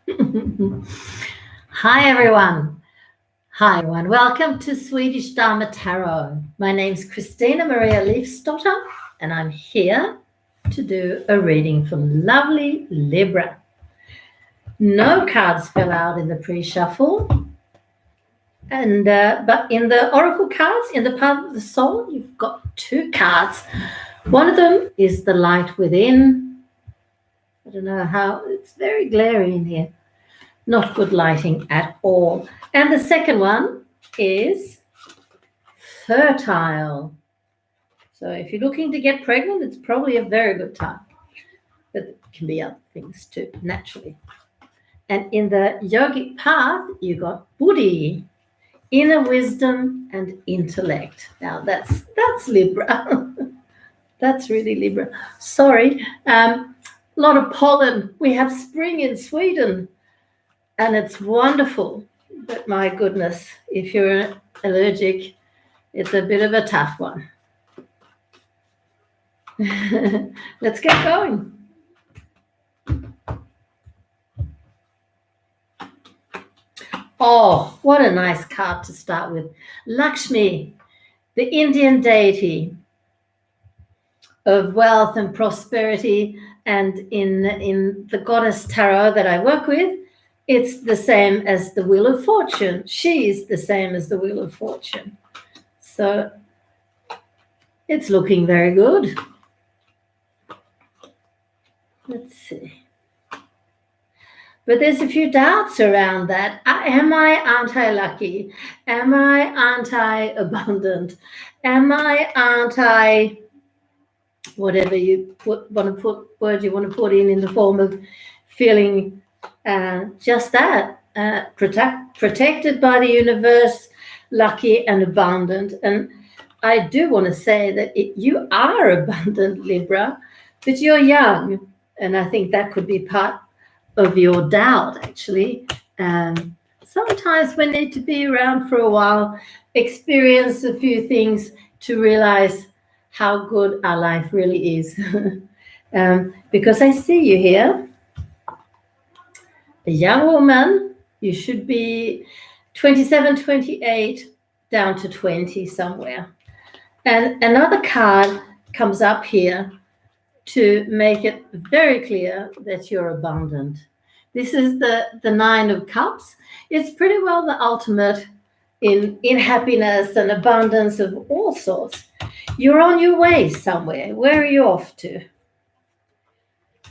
Hi everyone. Hi everyone. Welcome to Swedish Dharma Tarot. My name's christinamarialeifsdotter and I'm here to do a reading for lovely Libra. No cards fell out in the pre-shuffle. And but in the oracle cards, in the path of the soul, you've got two cards. One of them is the light within. I don't know how, it's very glary in here. Not good lighting at all. And the second one is fertile. So if you're looking to get pregnant, it's probably a very good time. But it can be other things too, naturally. And in the yogic path, you got Buddhi, inner wisdom and intellect. Now that's Libra. That's really Libra. Sorry. A lot of pollen. We have spring in Sweden. And it's wonderful, but my goodness, if you're allergic, it's a bit of a tough one. Let's get going. Oh, what a nice card to start with. Lakshmi, the Indian deity of wealth and prosperity. And in the goddess tarot that I work with, it's the same as the Wheel of Fortune. She is the same as the Wheel of Fortune. So it's looking very good. Let's see. But there's a few doubts around that. Am I anti-lucky? Am I anti-abundant? Am I anti whatever you word you want to put in the form of feeling just that, protected by the universe, lucky and abundant. And I do want to say that you are abundant, Libra, but you're young. And I think that could be part of your doubt, actually. Sometimes we need to be around for a while, experience a few things to realize how good our life really is. Because I see you here. A young woman, you should be 27, 28, down to 20 somewhere. And another card comes up here to make it very clear that you're abundant. This is the Nine of Cups. It's pretty well the ultimate in happiness and abundance of all sorts. You're on your way somewhere. Where are you off to?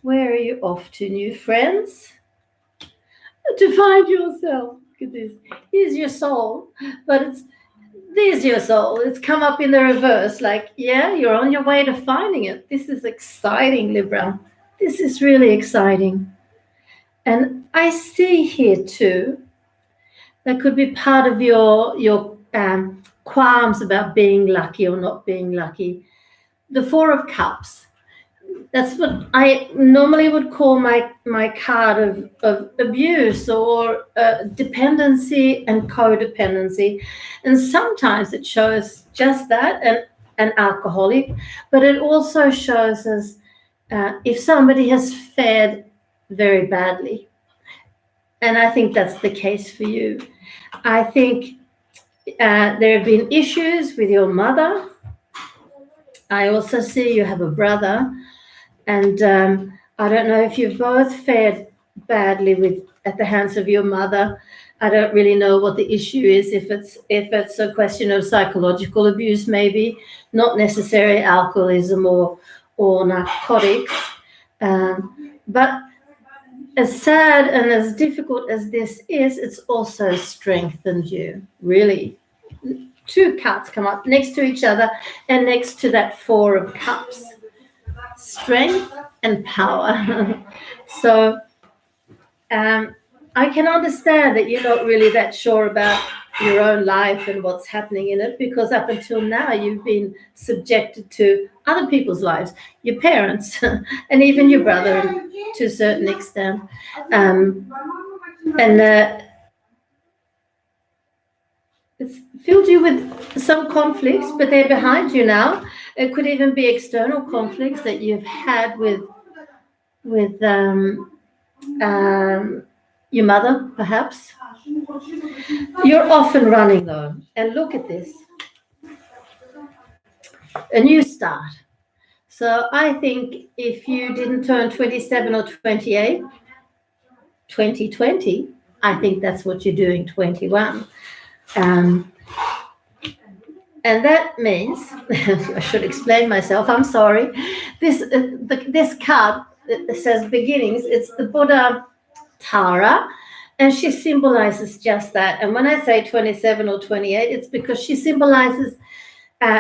Where are you off to, new friends? To find yourself. Look at this. Here's your soul, but there's your soul. It's come up in the reverse. Like, yeah, you're on your way to finding it. This is exciting, Libra. This is really exciting. And I see here too, that could be part of your qualms about being lucky or not being lucky. The Four of Cups. That's what I normally would call my card of abuse or dependency and codependency. And sometimes it shows just that, an alcoholic, but it also shows us if somebody has fared very badly. And I think that's the case for you. I think there have been issues with your mother. I also see you have a brother. And I don't know if you've both fared badly at the hands of your mother. I don't really know what the issue is. If it's a question of psychological abuse, maybe not necessarily alcoholism or narcotics. But as sad and as difficult as this is, it's also strengthened you, really. Two cards come up next to each other and next to that Four of Cups. Strength and power. So I can understand that you're not really that sure about your own life and what's happening in it, because up until now you've been subjected to other people's lives, your parents and even your brother to a certain extent. It's filled you with some conflicts, but they're behind you now. It could even be external conflicts that you've had with your mother, perhaps. You're often running though. And look at this. A new start. So I think if you didn't turn 27 or 28, 2020, I think that's what you're doing, 21. And that means, I should explain myself, I'm sorry. This card says beginnings, it's the Buddha Tara, and she symbolizes just that. And when I say 27 or 28, it's because she symbolizes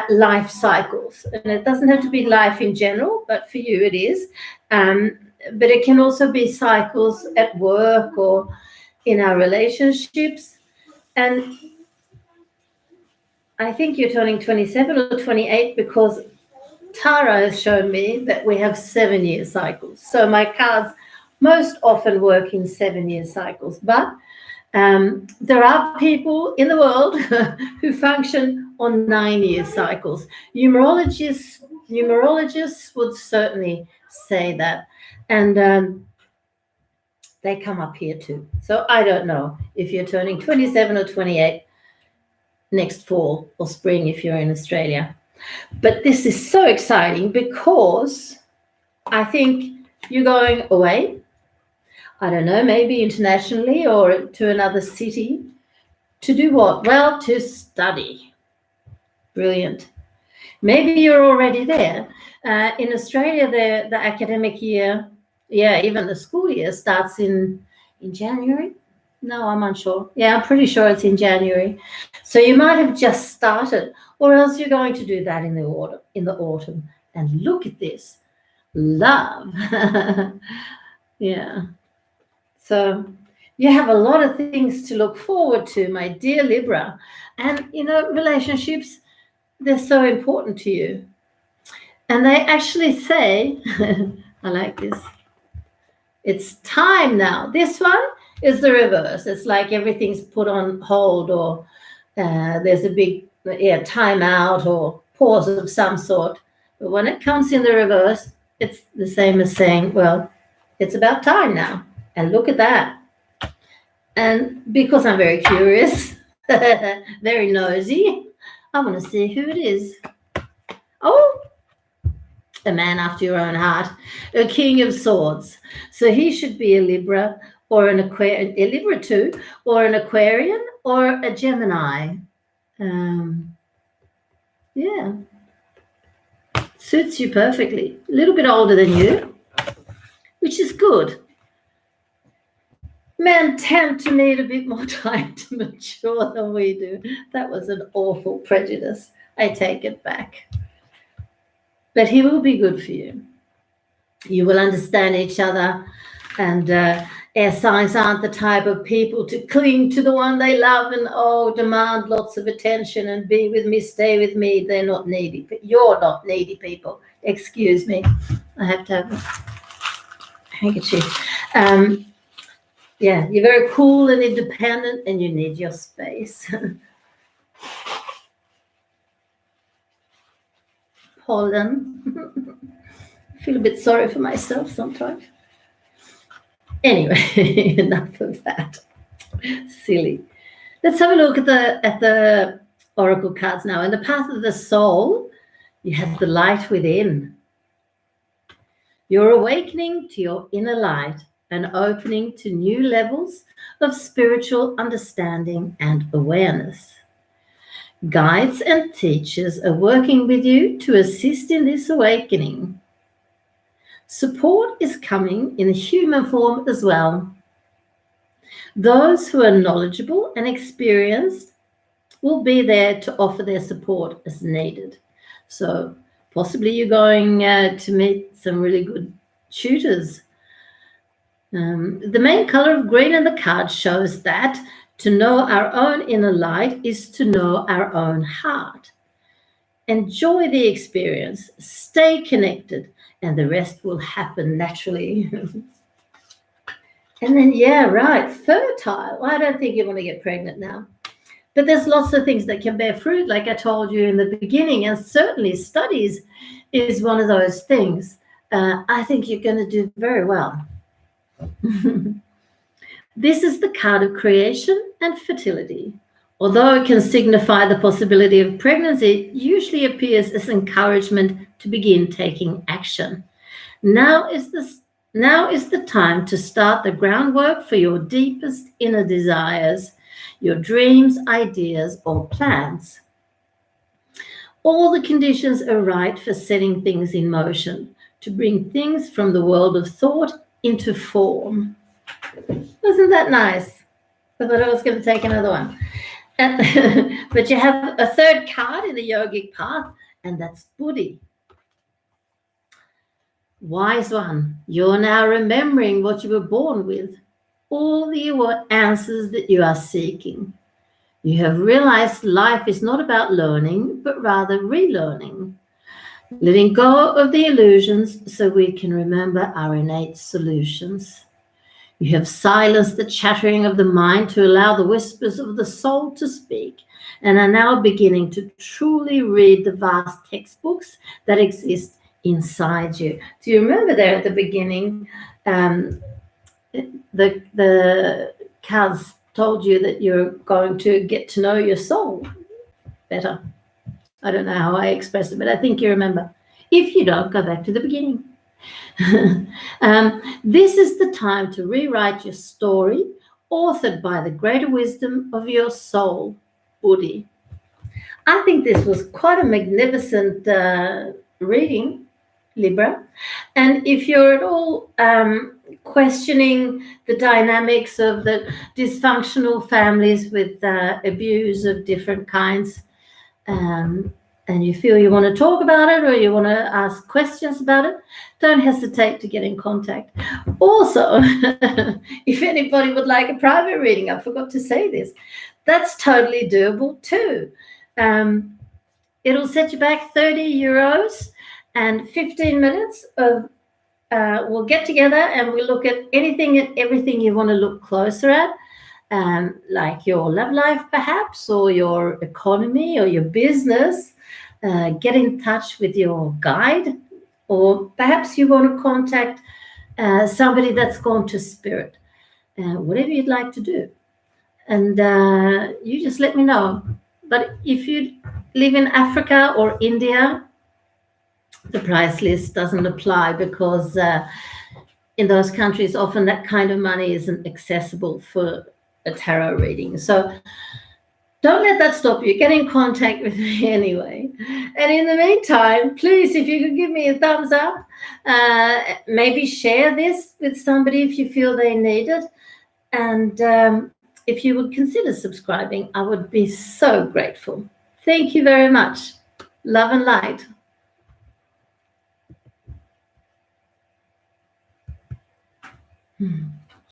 life cycles. And it doesn't have to be life in general, but for you it is. But it can also be cycles at work or in our relationships. And I think you're turning 27 or 28 because Tara has shown me that we have 7-year cycles. So my cards most often work in 7-year cycles. But there are people in the world who function on 9-year cycles. Numerologists would certainly say that. And they come up here too. So I don't know if you're turning 27 or 28 next fall or spring if you're in Australia. But this is so exciting because I think you're going away. I don't know, maybe internationally or to another city. To do what? Well, to study. Brilliant. Maybe you're already there. In Australia, the academic year, even the school year starts in January. No, I'm unsure. Yeah, I'm pretty sure it's in January. So you might have just started, or else you're going to do that in the autumn. And look at this. Love. Yeah. So you have a lot of things to look forward to, my dear Libra. And, relationships, they're so important to you. And they actually say, I like this, it's time now. This one is the reverse. It's like everything's put on hold or there's a big time out or pause of some sort. But when it comes in the reverse, it's the same as saying, well, it's about time now. And look at that. And because I'm very curious, very nosy, I want to see who it is. Oh, a man after your own heart, a king of swords. So he should be a Libra or a Libra too, or an Aquarian or a Gemini. Suits you perfectly. A little bit older than you, which is good. Men tend to need a bit more time to mature than we do. That was an awful prejudice. I take it back. But he will be good for you. You will understand each other, and air signs aren't the type of people to cling to the one they love and demand lots of attention and be with me, stay with me. They're not needy. But you're not needy people. Excuse me. I have to have a handkerchief. You're very cool and independent, and you need your space. Pollen. I feel a bit sorry for myself sometimes. Anyway, enough of that. Silly. Let's have a look at the oracle cards now. In the path of the soul, you have the light within. You're awakening to your inner light and opening to new levels of spiritual understanding and awareness. Guides and teachers are working with you to assist in this awakening. Support is coming in a human form as well. Those who are knowledgeable and experienced will be there to offer their support as needed. So possibly you're going to meet some really good tutors. The main color of green in the card shows that to know our own inner light is to know our own heart. Enjoy the experience, stay connected, and the rest will happen naturally. And then, fertile. Well, I don't think you want to get pregnant now. But there's lots of things that can bear fruit, like I told you in the beginning, and certainly studies is one of those things. I think you're going to do very well. This is the card of creation and fertility. Although it can signify the possibility of pregnancy, it usually appears as encouragement to begin taking action. Now is the time to start the groundwork for your deepest inner desires, your dreams, ideas, or plans. All the conditions are right for setting things in motion, to bring things from the world of thought into form. Wasn't that nice? I thought I was going to take another one. But you have a third card in the yogic path, and that's Buddhi. Wise one, you're now remembering what you were born with, all the answers that you are seeking. You have realized life is not about learning, but rather relearning, letting go of the illusions so we can remember our innate solutions. You have silenced the chattering of the mind to allow the whispers of the soul to speak, and are now beginning to truly read the vast textbooks that exist inside you. Do you remember there at the beginning, the cards told you that you're going to get to know your soul better? I don't know how I expressed it, but I think you remember. If you don't, go back to the beginning. This is the time to rewrite your story, authored by the greater wisdom of your soul, Buddhi. I think this was quite a magnificent reading, Libra. And if you're at all questioning the dynamics of the dysfunctional families with abuse of different kinds, and you feel you want to talk about it or you want to ask questions about it, don't hesitate to get in contact. Also, if anybody would like a private reading, I forgot to say this, that's totally doable too. It'll set you back 30 euros and 15 minutes of we'll get together and we'll look at anything and everything you want to look closer at, like your love life perhaps, or your economy or your business. Get in touch with your guide, or perhaps you want to contact somebody that's gone to spirit. Whatever you'd like to do. And you just let me know. But if you live in Africa or India, the price list doesn't apply, because in those countries, often that kind of money isn't accessible for a tarot reading. So don't let that stop you. Get in contact with me anyway. And in the meantime, please, if you could give me a thumbs up, maybe share this with somebody if you feel they need it. And if you would consider subscribing, I would be so grateful. Thank you very much. Love and light.